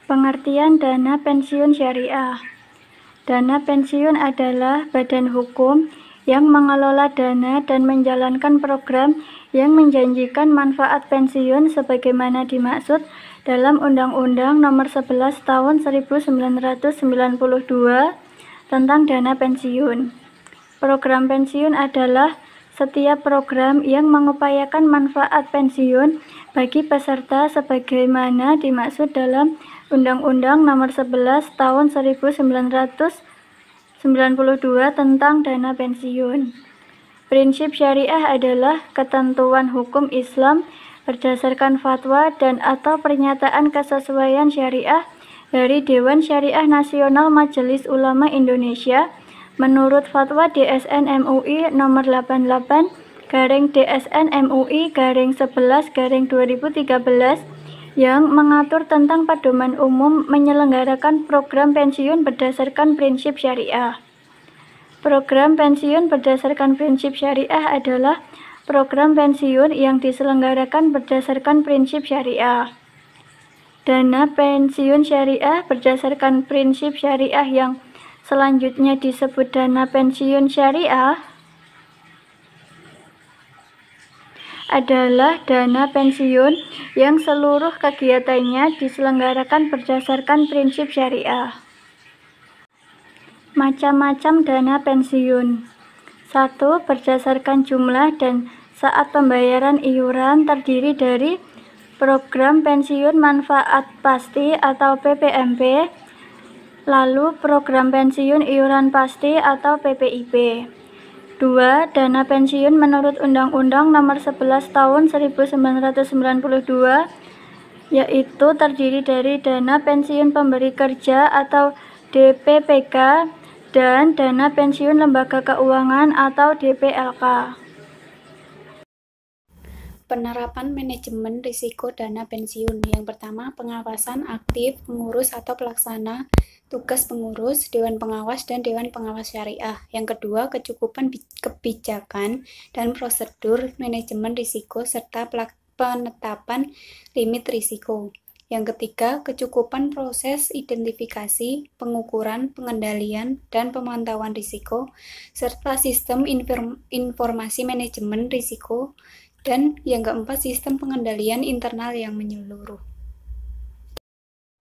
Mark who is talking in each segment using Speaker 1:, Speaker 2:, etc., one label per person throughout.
Speaker 1: Pengertian dana pensiun syariah. Dana pensiun adalah badan hukum yang mengelola dana dan menjalankan program yang menjanjikan manfaat pensiun sebagaimana dimaksud dalam Undang-Undang Nomor 11 Tahun 1992 tentang dana pensiun. Program pensiun adalah setiap program yang mengupayakan manfaat pensiun bagi peserta sebagaimana dimaksud dalam Undang-Undang Nomor 11 Tahun 1992 tentang dana pensiun. Prinsip syariah adalah ketentuan hukum Islam berdasarkan fatwa dan atau pernyataan kesesuaian syariah dari Dewan Syariah Nasional Majelis Ulama Indonesia menurut fatwa DSN MUI nomor 88/DSN MUI/11/2013 yang mengatur tentang pedoman umum menyelenggarakan program pensiun berdasarkan prinsip syariah. Program pensiun berdasarkan prinsip syariah adalah program pensiun yang diselenggarakan berdasarkan prinsip syariah. Dana pensiun syariah berdasarkan prinsip syariah yang selanjutnya disebut dana pensiun syariah adalah dana pensiun yang seluruh kegiatannya diselenggarakan berdasarkan prinsip syariah. Macam-macam dana pensiun. 1. Berdasarkan jumlah dan saat pembayaran iuran terdiri dari program pensiun manfaat pasti atau PPMP, lalu program pensiun iuran pasti atau PPIP. 2. Dana pensiun menurut Undang-Undang Nomor 11 Tahun 1992 yaitu terdiri dari dana pensiun pemberi kerja atau DPPK dan dana pensiun lembaga keuangan atau DPLK.
Speaker 2: Penerapan manajemen risiko dana pensiun. Yang pertama, pengawasan aktif pengurus atau pelaksana tugas pengurus, Dewan Pengawas, dan Dewan Pengawas Syariah. Yang kedua, kecukupan kebijakan dan prosedur manajemen risiko serta penetapan limit risiko. Yang ketiga, kecukupan proses identifikasi, pengukuran, pengendalian, dan pemantauan risiko, serta sistem informasi manajemen risiko. Dan yang keempat, sistem pengendalian internal yang menyeluruh.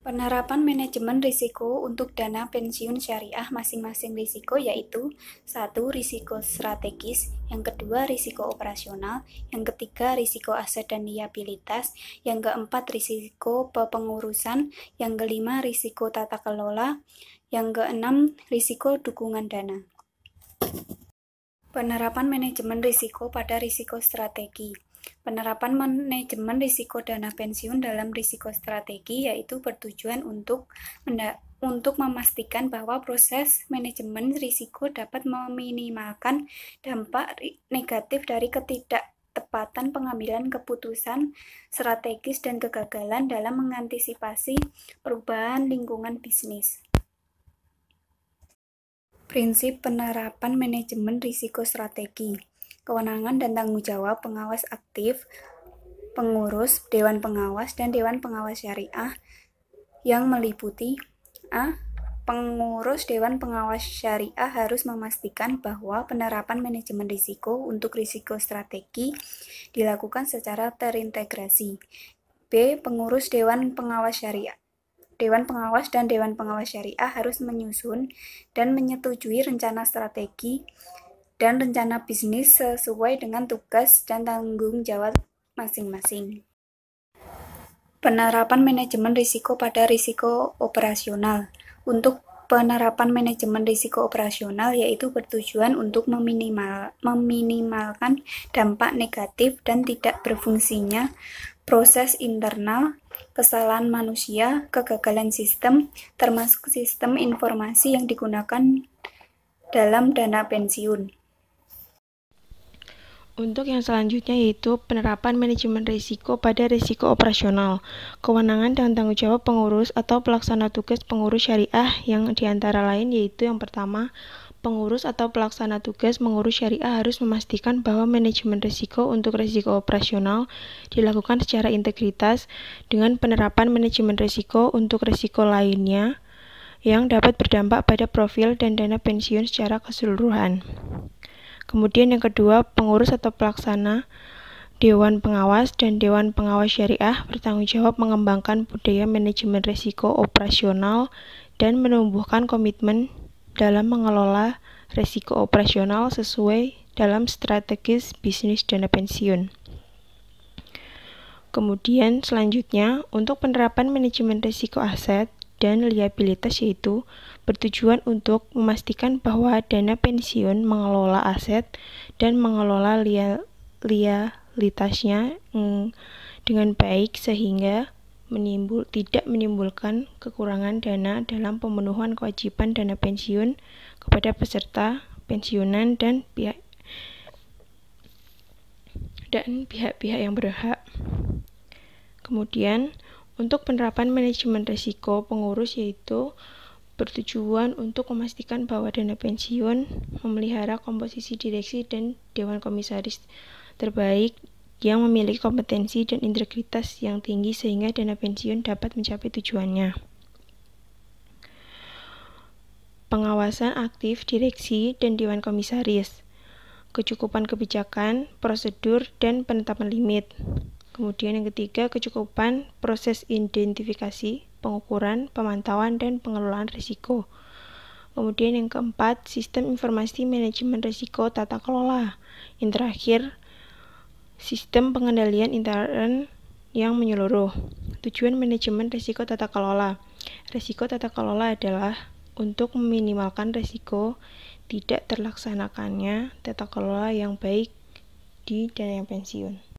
Speaker 2: Penerapan manajemen risiko untuk dana pensiun syariah masing-masing risiko yaitu 1. Risiko strategis, yang kedua risiko operasional, yang ketiga risiko aset dan liabilitas, yang keempat risiko pengurusan, yang kelima risiko tata kelola, yang keenam risiko dukungan dana. Penerapan manajemen risiko pada risiko strategi. Penerapan manajemen risiko dana pensiun dalam risiko strategi yaitu bertujuan untuk memastikan bahwa proses manajemen risiko dapat meminimalkan dampak negatif dari ketidaktepatan pengambilan keputusan strategis dan kegagalan dalam mengantisipasi perubahan lingkungan bisnis. Prinsip penerapan manajemen risiko strategi. Kewenangan dan tanggung jawab pengawas aktif, pengurus, Dewan Pengawas, dan Dewan Pengawas Syariah yang meliputi A. Pengurus Dewan Pengawas Syariah harus memastikan bahwa penerapan manajemen risiko untuk risiko strategi dilakukan secara terintegrasi. B. Pengurus Dewan Pengawas Syariah Dewan Pengawas dan Dewan Pengawas Syariah harus menyusun dan menyetujui rencana strategi dan rencana bisnis sesuai dengan tugas dan tanggung jawab masing-masing. Penerapan manajemen risiko pada risiko operasional. Untuk penerapan manajemen risiko operasional yaitu bertujuan untuk meminimalkan dampak negatif dan tidak berfungsinya proses internal, kesalahan manusia, kegagalan sistem, termasuk sistem informasi yang digunakan dalam dana pensiun.
Speaker 3: Untuk yang selanjutnya yaitu penerapan manajemen risiko pada risiko operasional, kewenangan dan tanggung jawab pengurus atau pelaksana tugas pengurus syariah yang diantara lain yaitu yang pertama, pengurus atau pelaksana tugas mengurus syariah harus memastikan bahwa manajemen risiko untuk risiko operasional dilakukan secara integritas dengan penerapan manajemen risiko untuk risiko lainnya yang dapat berdampak pada profil dan dana pensiun secara keseluruhan. Kemudian yang kedua, pengurus atau pelaksana Dewan Pengawas dan Dewan Pengawas Syariah bertanggung jawab mengembangkan budaya manajemen risiko operasional dan menumbuhkan komitmen dalam mengelola risiko operasional sesuai dalam strategis bisnis dana pensiun. Kemudian selanjutnya, untuk penerapan manajemen risiko aset dan liabilitas yaitu bertujuan untuk memastikan bahwa dana pensiun mengelola aset dan mengelola liabilitasnya dengan baik sehingga tidak menimbulkan kekurangan dana dalam pemenuhan kewajiban dana pensiun kepada peserta pensiunan dan pihak-pihak yang berhak. Kemudian untuk penerapan manajemen risiko pengurus yaitu bertujuan untuk memastikan bahwa dana pensiun memelihara komposisi direksi dan dewan komisaris terbaik yang memiliki kompetensi dan integritas yang tinggi sehingga dana pensiun dapat mencapai tujuannya. Pengawasan aktif direksi dan dewan komisaris, kecukupan kebijakan, prosedur, dan penetapan limit. Kemudian yang ketiga, kecukupan proses identifikasi, pengukuran, pemantauan, dan pengelolaan risiko. Kemudian yang keempat, sistem informasi manajemen risiko tata kelola. Yang terakhir, sistem pengendalian intern yang menyeluruh. Tujuan manajemen risiko tata kelola. Risiko tata kelola adalah untuk meminimalkan risiko tidak terlaksanakannya tata kelola yang baik di dana pensiun.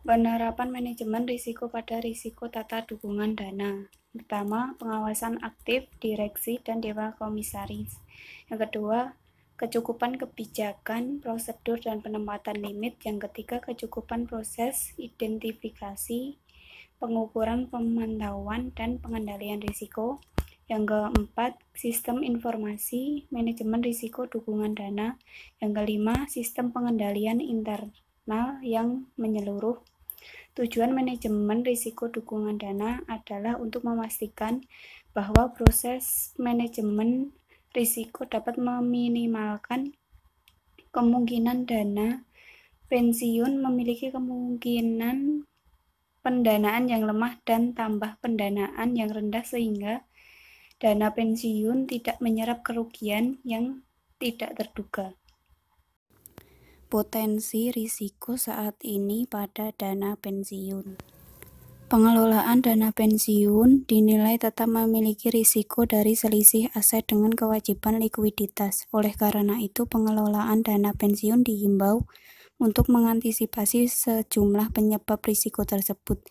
Speaker 2: Penerapan manajemen risiko pada risiko tata dukungan dana. Pertama, pengawasan aktif, direksi, dan dewan komisaris. Yang kedua, kecukupan kebijakan, prosedur, dan penempatan limit. Yang ketiga, kecukupan proses identifikasi, pengukuran, pemantauan, dan pengendalian risiko. Yang keempat, sistem informasi, manajemen risiko dukungan dana. Yang kelima, sistem pengendalian internal yang menyeluruh. Tujuan manajemen risiko dukungan dana adalah untuk memastikan bahwa proses manajemen risiko dapat meminimalkan kemungkinan dana pensiun memiliki kemungkinan pendanaan yang lemah dan tambah pendanaan yang rendah sehingga dana pensiun tidak menyerap kerugian yang tidak terduga. Potensi risiko saat ini pada dana pensiun. Pengelolaan dana pensiun dinilai tetap memiliki risiko dari selisih aset dengan kewajiban likuiditas. Oleh karena itu, pengelolaan dana pensiun dihimbau untuk mengantisipasi sejumlah penyebab risiko tersebut.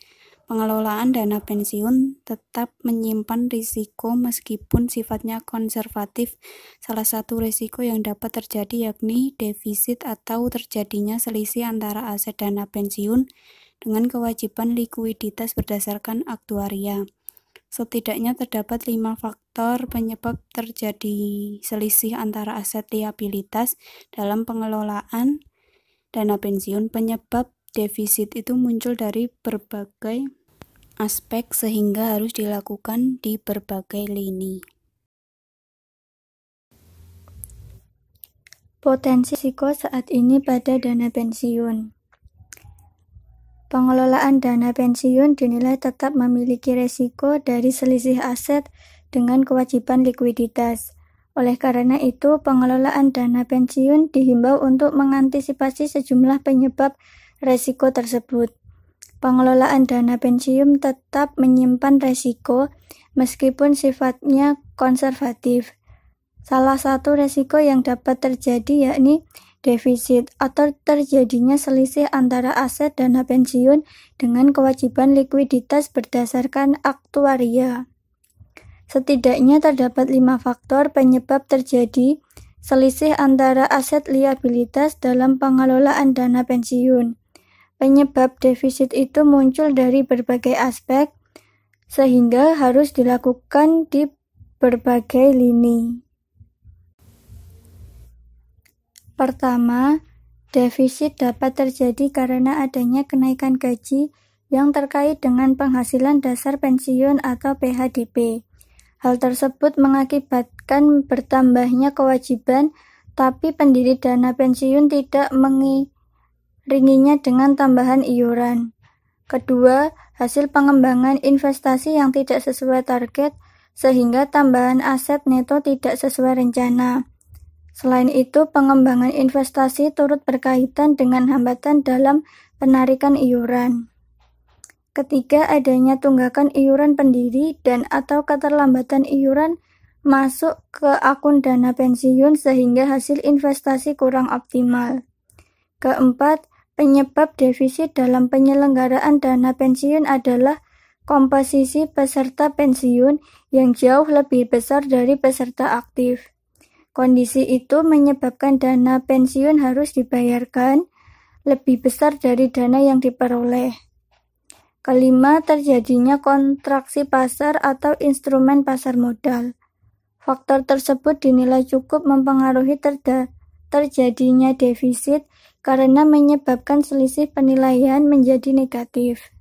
Speaker 2: Pengelolaan dana pensiun tetap menyimpan risiko meskipun sifatnya konservatif. Salah satu risiko yang dapat terjadi yakni defisit atau terjadinya selisih antara aset dana pensiun dengan kewajiban likuiditas berdasarkan aktuaria. Setidaknya terdapat 5 faktor penyebab terjadi selisih antara aset liabilitas dalam pengelolaan dana pensiun. Penyebab defisit itu muncul dari berbagai aspek sehingga harus dilakukan di berbagai lini.
Speaker 1: Potensi risiko saat ini pada dana pensiun. Pengelolaan dana pensiun dinilai tetap memiliki risiko dari selisih aset dengan kewajiban likuiditas. Oleh karena itu, pengelolaan dana pensiun dihimbau untuk mengantisipasi sejumlah penyebab risiko tersebut. Pengelolaan dana pensiun tetap menyimpan risiko meskipun sifatnya konservatif. Salah satu risiko yang dapat terjadi yakni defisit atau terjadinya selisih antara aset dana pensiun dengan kewajiban likuiditas berdasarkan aktuaria. Setidaknya terdapat 5 faktor penyebab terjadi selisih antara aset liabilitas dalam pengelolaan dana pensiun. Penyebab defisit itu muncul dari berbagai aspek, sehingga harus dilakukan di berbagai lini. Pertama, defisit dapat terjadi karena adanya kenaikan gaji yang terkait dengan penghasilan dasar pensiun atau PHDP. Hal tersebut mengakibatkan bertambahnya kewajiban, tapi pendiri dana pensiun tidak mengiringinya dengan tambahan iuran. Kedua, hasil pengembangan investasi yang tidak sesuai target, sehingga tambahan aset neto tidak sesuai rencana. Selain itu, pengembangan investasi turut berkaitan dengan hambatan dalam penarikan iuran. Ketiga, adanya tunggakan iuran pendiri dan/atau keterlambatan iuran masuk ke akun dana pensiun sehingga hasil investasi kurang optimal. Keempat, penyebab defisit dalam penyelenggaraan dana pensiun adalah komposisi peserta pensiun yang jauh lebih besar dari peserta aktif. Kondisi itu menyebabkan dana pensiun harus dibayarkan lebih besar dari dana yang diperoleh. Kelima, terjadinya kontraksi pasar atau instrumen pasar modal. Faktor tersebut dinilai cukup mempengaruhi terjadinya defisit karena menyebabkan selisih penilaian menjadi negatif.